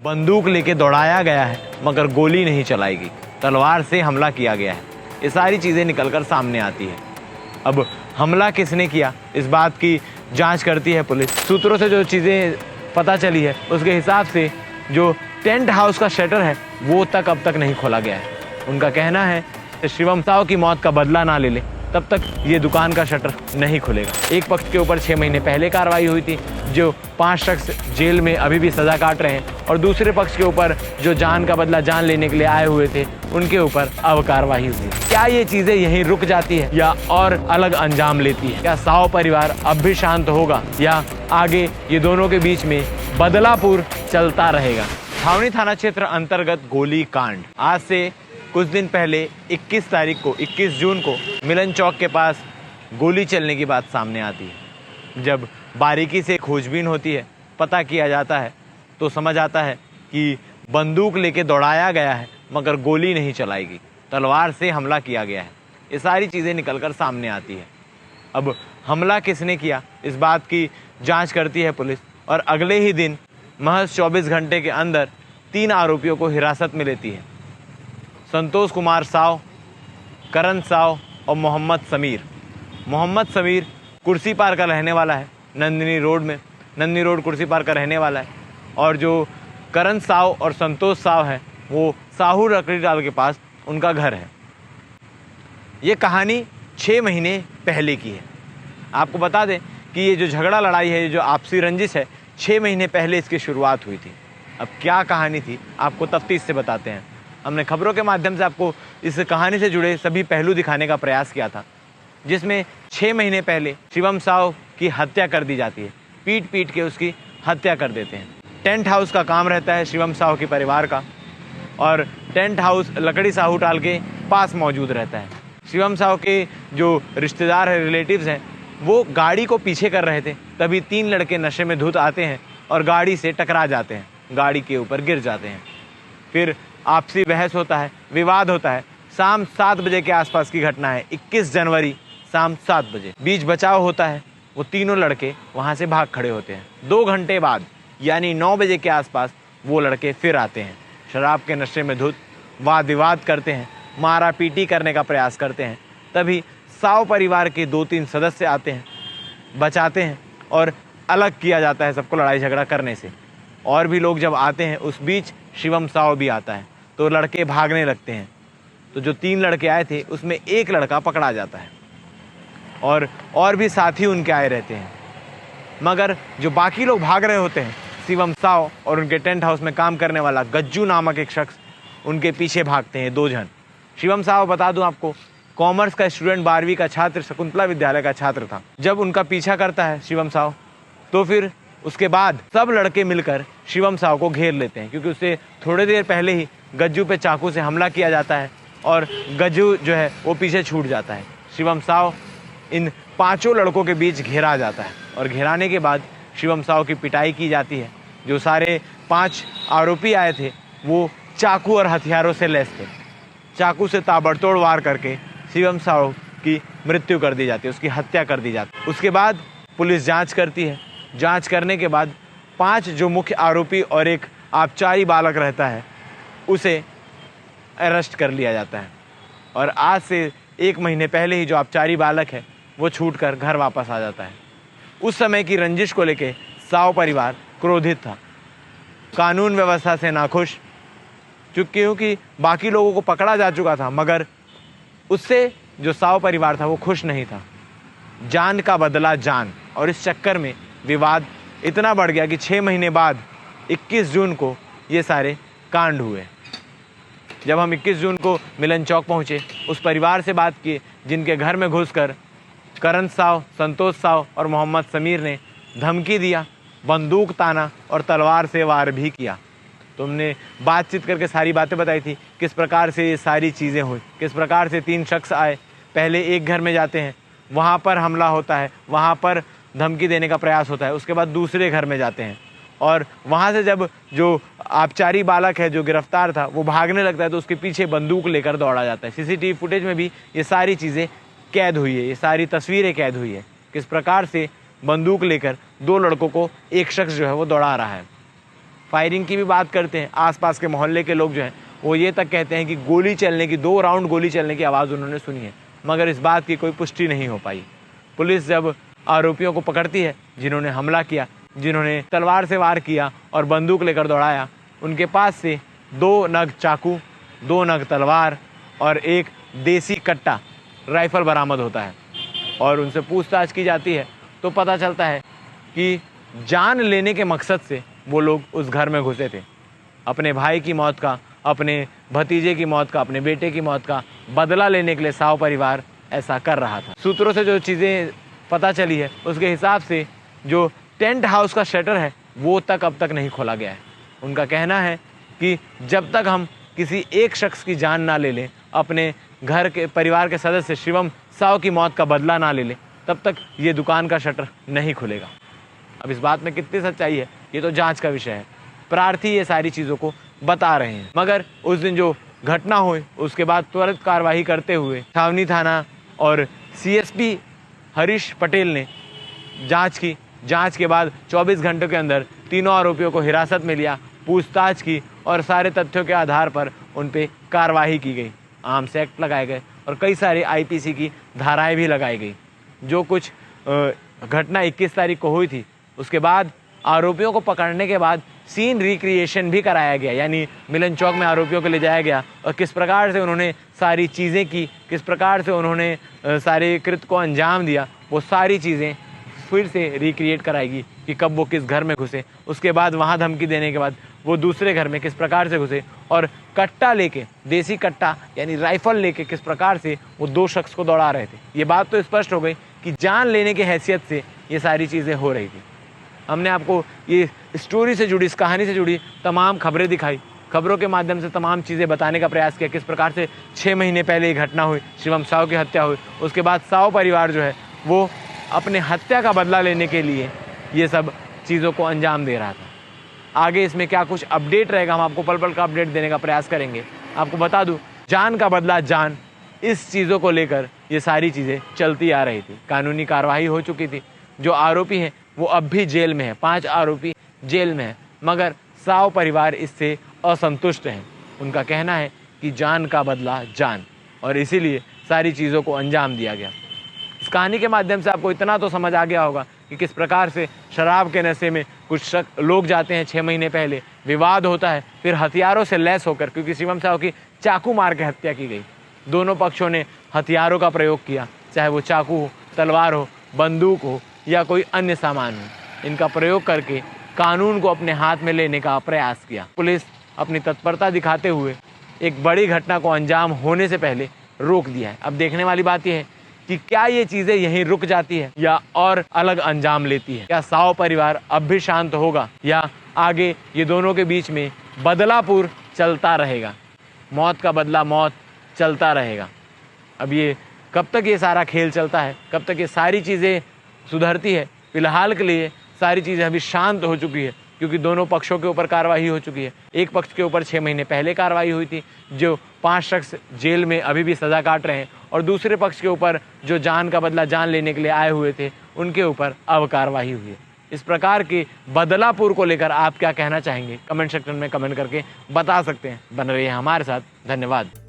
बंदूक लेके दौड़ाया गया है मगर गोली नहीं चलाई गई, तलवार से हमला किया गया है। ये सारी चीज़ें निकलकर सामने आती है। अब हमला किसने किया इस बात की जांच करती है पुलिस। सूत्रों से जो चीज़ें पता चली है उसके हिसाब से जो टेंट हाउस का शटर है वो तक अब तक नहीं खोला गया है। उनका कहना है कि शिवम साव की मौत का बदला ना ले ले तब तक ये दुकान का शटर नहीं खुलेगा। एक पक्ष के ऊपर 6 महीने पहले कार्रवाई हुई थी, जो 5 शख्स जेल में अभी भी सज़ा काट रहे हैं, और दूसरे पक्ष के ऊपर जो जान का बदला जान लेने के लिए आए हुए थे उनके ऊपर अब कार्रवाई हुई। क्या ये चीज़ें यहीं रुक जाती है या और अलग अंजाम लेती है? क्या साव परिवार अब भी शांत होगा या आगे ये दोनों के बीच में बदलापुर चलता रहेगा? छावनी थाना क्षेत्र अंतर्गत गोली कांड। आज से कुछ दिन पहले 21 जून को मिलन चौक के पास गोली चलने की बात सामने आती है। जब बारीकी से खोजबीन होती है, पता किया जाता है, तो समझ आता है कि बंदूक लेके दौड़ाया गया है मगर गोली नहीं चलाई गई, तलवार से हमला किया गया है। ये सारी चीज़ें निकलकर सामने आती है। अब हमला किसने किया इस बात की जांच करती है पुलिस, और अगले ही दिन महज 24 घंटे के अंदर 3 आरोपियों को हिरासत में लेती है। संतोष कुमार साव, करण साव और मोहम्मद समीर। मोहम्मद समीर कुर्सी पार का रहने वाला है, नंदनी रोड कुर्सी पार का रहने वाला है, और जो करण साव और संतोष साव है वो साहू लकड़ी डाल के पास उनका घर है। ये कहानी 6 महीने पहले की है। आपको बता दें कि ये जो झगड़ा लड़ाई है, ये जो आपसी रंजिश है, 6 महीने पहले इसकी शुरुआत हुई थी। अब क्या कहानी थी आपको तफ्तीश से बताते हैं। हमने खबरों के माध्यम से आपको इस कहानी से जुड़े सभी पहलू दिखाने का प्रयास किया था, जिसमें 6 महीने पहले शिवम साव की हत्या कर दी जाती है। पीट पीट के उसकी हत्या कर देते हैं। टेंट हाउस का काम रहता है शिवम साव के परिवार का, और टेंट हाउस लकड़ी साहू टाल के पास मौजूद रहता है। शिवम साव के जो रिश्तेदार हैं, रिलेटिव्स हैं, वो गाड़ी को पीछे कर रहे थे, तभी 3 लड़के नशे में धुत आते हैं और गाड़ी से टकरा जाते हैं, गाड़ी के ऊपर गिर जाते हैं। फिर आपसी बहस होता है, विवाद होता है। शाम 7 बजे के आसपास की घटना है, 21 जनवरी शाम 7 बजे। बीच बचाव होता है, वो तीनों लड़के वहाँ से भाग खड़े होते हैं। 2 घंटे बाद यानी 9 बजे के आसपास वो लड़के फिर आते हैं, शराब के नशे में धुत, वाद विवाद करते हैं, मारा पीटी करने का प्रयास करते हैं। तभी साव परिवार के 2-3 सदस्य आते हैं, बचाते हैं और अलग किया जाता है सबको लड़ाई झगड़ा करने से। और भी लोग जब आते हैं, उस बीच शिवम साव भी आता है, तो लड़के भागने लगते हैं। तो जो 3 लड़के आए थे उसमें एक लड़का पकड़ा जाता है, और भी साथी उनके आए रहते हैं। मगर जो बाकी लोग भाग रहे होते हैं, शिवम साव और उनके टेंट हाउस में काम करने वाला गज्जू नामक एक शख्स उनके पीछे भागते हैं, 2 जन। शिवम साव, बता दूं आपको, कॉमर्स का स्टूडेंट, 12वीं का छात्र, शकुंतला विद्यालय का छात्र था। जब उनका पीछा करता है शिवम साव, तो फिर उसके बाद सब लड़के मिलकर शिवम साव को घेर लेते हैं, क्योंकि उससे थोड़ी देर पहले ही गज्जू पे चाकू से हमला किया जाता है और गज्जू जो है वो पीछे छूट जाता है। शिवम साव इन 5 लड़कों के बीच घेरा जाता है, और घेराने के बाद शिवम साव की पिटाई की जाती है। जो सारे 5 आरोपी आए थे वो चाकू और हथियारों से लैस थे। चाकू से ताबड़तोड़ वार करके शिवम साव की मृत्यु कर दी जाती है, उसकी हत्या कर दी जाती है। उसके बाद पुलिस जांच करती है। जांच करने के बाद 5 जो मुख्य आरोपी और एक आबकारी बालक रहता है, उसे अरेस्ट कर लिया जाता है। और आज से 1 महीने पहले ही जो आबकारी बालक है वो छूटकर घर वापस आ जाता है। उस समय की रंजिश को लेके साव परिवार क्रोधित था, कानून व्यवस्था से नाखुश, क्योंकि बाकी लोगों को पकड़ा जा चुका था, मगर उससे जो साव परिवार था वो खुश नहीं था। जान का बदला जान, और इस चक्कर में विवाद इतना बढ़ गया कि 6 महीने बाद 21 जून को ये सारे कांड हुए। जब हम 21 जून को मिलन चौक पहुँचे, उस परिवार से बात किए जिनके घर में घुसकर करण साव, संतोष साव और मोहम्मद समीर ने धमकी दिया, बंदूक ताना और तलवार से वार भी किया। तो हमने बातचीत करके सारी बातें बताई थी, किस प्रकार से ये सारी चीज़ें हुई, किस प्रकार से 3 शख्स आए, पहले एक घर में जाते हैं, वहाँ पर हमला होता है, वहाँ पर धमकी देने का प्रयास होता है, उसके बाद दूसरे घर में जाते हैं, और वहाँ से जब जो आबकारी बालक है जो गिरफ्तार था वो भागने लगता है, तो उसके पीछे बंदूक लेकर दौड़ा जाता है। सीसीटीवी फुटेज में भी ये सारी चीज़ें कैद हुई है, ये सारी तस्वीरें कैद हुई है, किस प्रकार से बंदूक लेकर 2 लड़कों को एक शख्स जो है वो दौड़ा रहा है। फायरिंग की भी बात करते हैं। आसपास के मोहल्ले के लोग जो हैं वो ये तक कहते हैं कि गोली चलने की 2 राउंड गोली चलने की आवाज़ उन्होंने सुनी है, मगर इस बात की कोई पुष्टि नहीं हो पाई। पुलिस जब आरोपियों को पकड़ती है, जिन्होंने हमला किया, जिन्होंने तलवार से वार किया और बंदूक लेकर दौड़ाया, उनके पास से 2 नग चाकू, 2 नग तलवार और एक देसी कट्टा राइफल बरामद होता है। और उनसे पूछताछ की जाती है तो पता चलता है कि जान लेने के मकसद से वो लोग उस घर में घुसे थे। अपने भाई की मौत का, अपने भतीजे की मौत का, अपने बेटे की मौत का बदला लेने के लिए साव परिवार ऐसा कर रहा था। सूत्रों से जो चीज़ें पता चली है उसके हिसाब से जो टेंट हाउस का शटर है वो अब तक नहीं खोला गया है। उनका कहना है कि जब तक हम किसी एक शख्स की जान ना ले लें, अपने घर के परिवार के सदस्य शिवम साव की मौत का बदला ना ले लें, तब तक ये दुकान का शटर नहीं खुलेगा। अब इस बात में कितनी सच्चाई है ये तो जांच का विषय है। प्रार्थी ये सारी चीज़ों को बता रहे हैं, मगर उस दिन जो घटना हुई उसके बाद त्वरित कार्रवाई करते हुए छावनी थाना और सीएसपी हरीश पटेल ने जांच की। जांच के बाद 24 घंटों के अंदर तीनों आरोपियों को हिरासत में लिया, पूछताछ की और सारे तथ्यों के आधार पर उन पर कार्रवाई की गई। आर्म्स एक्ट लगाए गए और कई सारे आईपीसी की धाराएं भी लगाई गई। जो कुछ घटना 21 तारीख को हुई थी, उसके बाद आरोपियों को पकड़ने के बाद सीन रिक्रिएशन भी कराया गया, यानी मिलन चौक में आरोपियों को ले जाया गया और किस प्रकार से उन्होंने सारी चीज़ें की, किस प्रकार से उन्होंने सारे कृत्य को अंजाम दिया, वो सारी चीज़ें फिर से रिक्रिएट कराएगी कि कब वो किस घर में घुसे, उसके बाद वहाँ धमकी देने के बाद वो दूसरे घर में किस प्रकार से घुसे और कट्टा लेके, देसी कट्टा यानी राइफल लेके किस प्रकार से वो 2 शख्स को दौड़ा रहे थे। ये बात तो स्पष्ट हो गई कि जान लेने की हैसियत से ये सारी चीज़ें हो रही थी। हमने आपको ये स्टोरी से जुड़ी, इस कहानी से जुड़ी तमाम खबरें दिखाई, खबरों के माध्यम से तमाम चीज़ें बताने का प्रयास किया, किस प्रकार से 6 महीने पहले ये घटना हुई, शिवम साव की हत्या हुई, उसके बाद साव परिवार जो है वो अपने हत्या का बदला लेने के लिए ये सब चीज़ों को अंजाम दे रहा था। आगे इसमें क्या कुछ अपडेट रहेगा, हम आपको पल पल का अपडेट देने का प्रयास करेंगे। आपको बता दूं, जान का बदला जान, इस चीज़ों को लेकर ये सारी चीज़ें चलती आ रही थी। कानूनी कार्रवाई हो चुकी थी। जो आरोपी हैं वो अब भी जेल में है, 5 आरोपी जेल में हैं, मगर साव परिवार इससे असंतुष्ट हैं। उनका कहना है कि जान का बदला जान, और इसीलिए सारी चीज़ों को अंजाम दिया गया। इस कहानी के माध्यम से आपको इतना तो समझ आ गया होगा कि किस प्रकार से शराब के नशे में कुछ लोग जाते हैं, 6 महीने पहले विवाद होता है, फिर हथियारों से लैस होकर, क्योंकि शिवम साव की चाकू मार के हत्या की गई, दोनों पक्षों ने हथियारों का प्रयोग किया, चाहे वो चाकू हो, तलवार हो, बंदूक हो या कोई अन्य सामान हो। इनका प्रयोग करके कानून को अपने हाथ में लेने का प्रयास किया। पुलिस अपनी तत्परता दिखाते हुए एक बड़ी घटना को अंजाम होने से पहले रोक दिया है। अब देखने वाली बात यह है कि क्या ये चीज़ें यहीं रुक जाती है या और अलग अंजाम लेती है। क्या साव परिवार अब भी शांत होगा या आगे ये दोनों के बीच में बदलापुर चलता रहेगा, मौत का बदला मौत चलता रहेगा। अब ये कब तक ये सारा खेल चलता है, कब तक ये सारी चीज़ें सुधरती है। फिलहाल के लिए सारी चीज़ें अभी शांत हो चुकी है, क्योंकि दोनों पक्षों के ऊपर कार्रवाई हो चुकी है। एक पक्ष के ऊपर 6 महीने पहले कार्रवाई हुई थी, जो 5 शख्स जेल में अभी भी सज़ा काट रहे हैं, और दूसरे पक्ष के ऊपर जो जान का बदला जान लेने के लिए आए हुए थे उनके ऊपर अब कार्रवाई हुई है। इस प्रकार के बदलापुर को लेकर आप क्या कहना चाहेंगे, कमेंट सेक्शन में कमेंट करके बता सकते हैं। बन रही है हमारे साथ। धन्यवाद।